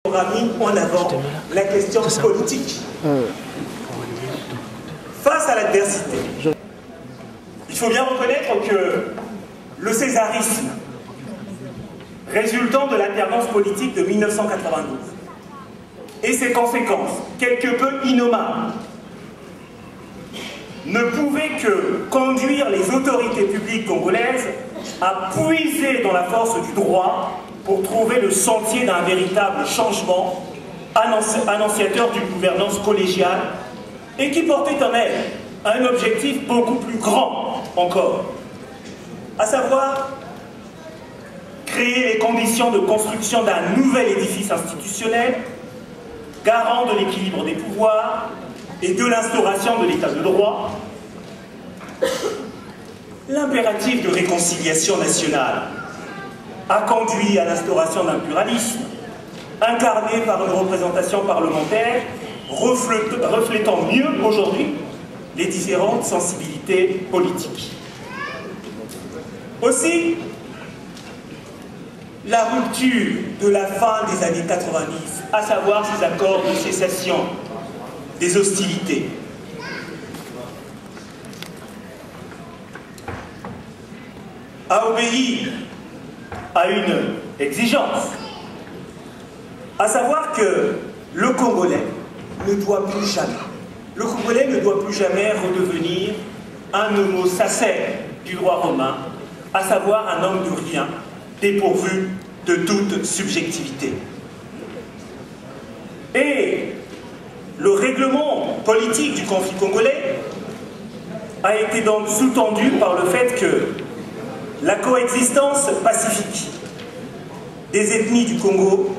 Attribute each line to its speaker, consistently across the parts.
Speaker 1: aura mis en avant la question politique. Face à l'adversité, il faut bien reconnaître que le césarisme, résultant de l'alternance politique de 1992, et ses conséquences, quelque peu innommables, ne pouvaient que conduire les autorités publiques congolaises à puiser dans la force du droit pour trouver le sentier d'un véritable changement annonciateur d'une gouvernance collégiale et qui portait en elle un objectif beaucoup plus grand encore, à savoir créer les conditions de construction d'un nouvel édifice institutionnel garant de l'équilibre des pouvoirs et de l'instauration de l'état de droit. L'impératif de réconciliation nationale a conduit à l'instauration d'un pluralisme incarné par une représentation parlementaire reflétant mieux aujourd'hui les différentes sensibilités politiques. Aussi, la rupture de la fin des années 90, à savoir ces accords de cessation des hostilités, a obéi à une exigence, à savoir que le Congolais ne doit plus jamais redevenir un homo sacer du droit romain, à savoir un homme de rien, dépourvu de toute subjectivité. Et le règlement politique du conflit congolais a été donc sous-tendu par le fait que la coexistence pacifique des ethnies du Congo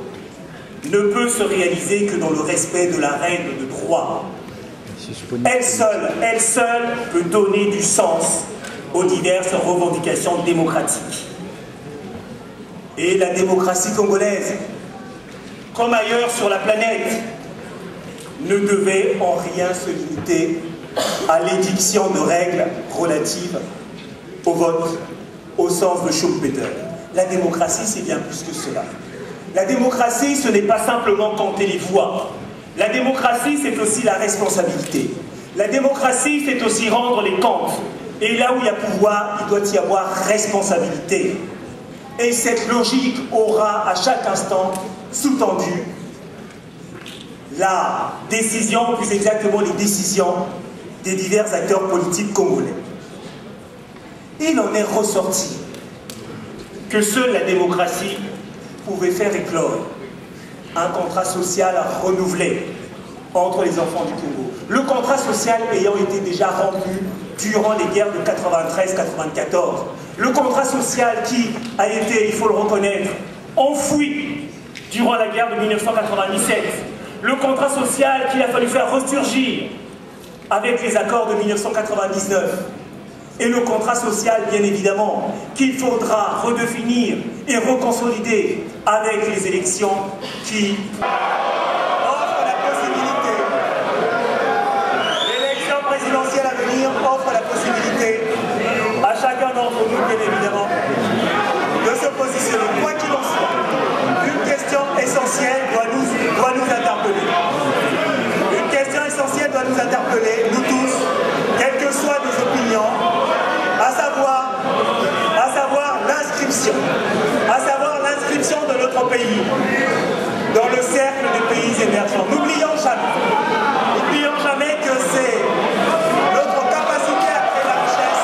Speaker 1: ne peut se réaliser que dans le respect de la règle de droit. Elle seule peut donner du sens aux diverses revendications démocratiques. Et la démocratie congolaise, comme ailleurs sur la planète, ne devait en rien se limiter à l'édiction de règles relatives au vote au sens de Schumpeter. La démocratie, c'est bien plus que cela. La démocratie, ce n'est pas simplement compter les voix. La démocratie, c'est aussi la responsabilité. La démocratie, c'est aussi rendre les comptes. Et là où il y a pouvoir, il doit y avoir responsabilité. Et cette logique aura à chaque instant sous-tendu la décision, plus exactement les décisions des divers acteurs politiques congolais. Il en est ressorti que seule la démocratie pouvait faire éclore un contrat social renouvelé entre les enfants du Congo. Le contrat social ayant été déjà rompu durant les guerres de 93-94. Le contrat social qui a été, il faut le reconnaître, enfoui durant la guerre de 1997. Le contrat social qu'il a fallu faire ressurgir avec les accords de 1999. Et le contrat social, bien évidemment, qu'il faudra redéfinir et reconsolider avec les élections qui offrent la possibilité. L'élection présidentielle à venir offre la possibilité à chacun d'entre nous, bien évidemment, de se positionner. Quoi qu'il en soit, une question essentielle doit nous interpeller. Une question essentielle doit nous interpeller, nous tous, quelles que soient nos opinions, à savoir l'inscription de notre pays dans le cercle des pays émergents. N'oublions jamais que c'est notre capacité à créer la richesse.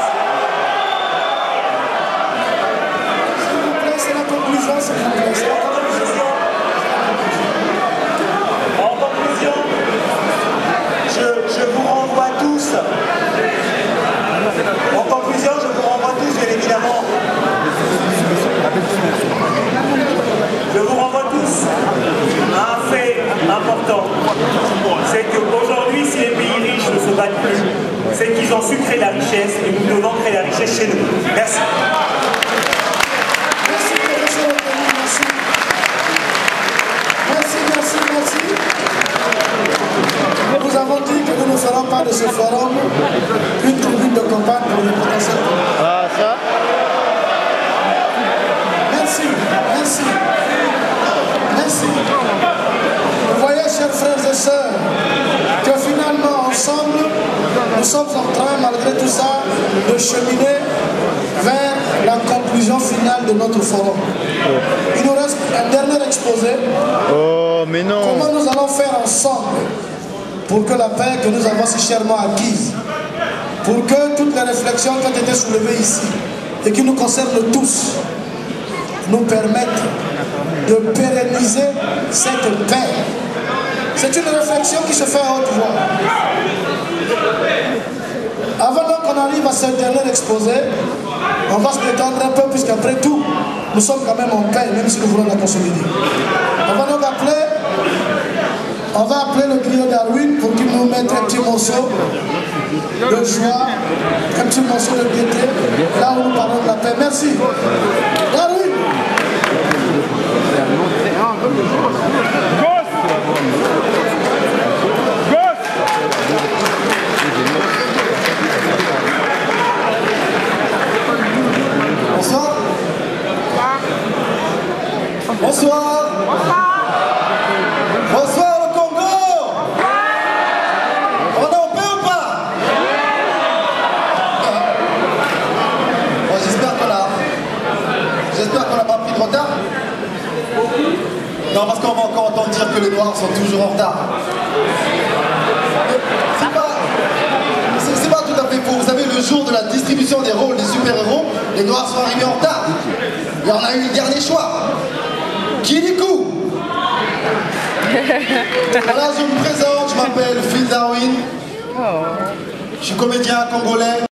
Speaker 2: S'il vous plaît, c'est la conclusion, s'il vous plaît.
Speaker 1: En conclusion, je vous renvoie tous. En conclusion, je vous renvoie tous, bien évidemment. Je vous renvoie tous à un fait important. C'est qu'aujourd'hui, si les pays riches ne se battent plus, c'est qu'ils ont su créer la richesse et nous devons créer la richesse chez nous. Merci.
Speaker 2: Merci. Nous avons dit que nous ne ferons pas de ce forum une tribune de campagne pour les potentiels.
Speaker 3: Ah, ça?
Speaker 2: Merci. en train, malgré tout ça, de cheminer vers la conclusion finale de notre forum. Il nous reste un dernier exposé.
Speaker 3: Oh, mais non.
Speaker 2: Comment nous allons faire ensemble pour que la paix que nous avons si chèrement acquise, pour que toutes les réflexions qui ont été soulevées ici et qui nous concernent tous, nous permettent de pérenniser cette paix. C'est une réflexion qui se fait à haute voix. Avant donc qu'on arrive à ce dernier exposé, on va se détendre un peu, puisqu'après tout, nous sommes quand même en paix, même si nous voulons la consolider. On va donc appeler le griot Darwin pour qu'il nous mette un petit morceau de joie, un petit morceau de gaieté, là où nous parlons de la paix. Merci. Darwin. Bonsoir. Bonsoir. Bonsoir le Congo. On est en paix ou pas? Bon, j'espère qu'on n'a pas pris de retard. Non, parce qu'on va encore entendre dire que les Noirs sont toujours en retard. C'est pas tout à fait faux. Vous savez, le jour de la distribution des rôles des super-héros, les Noirs sont arrivés en retard. Et on a eu le dernier choix. Kirikou. Voilà, je me présente, je m'appelle Phil Darwin. Je suis comédien congolais.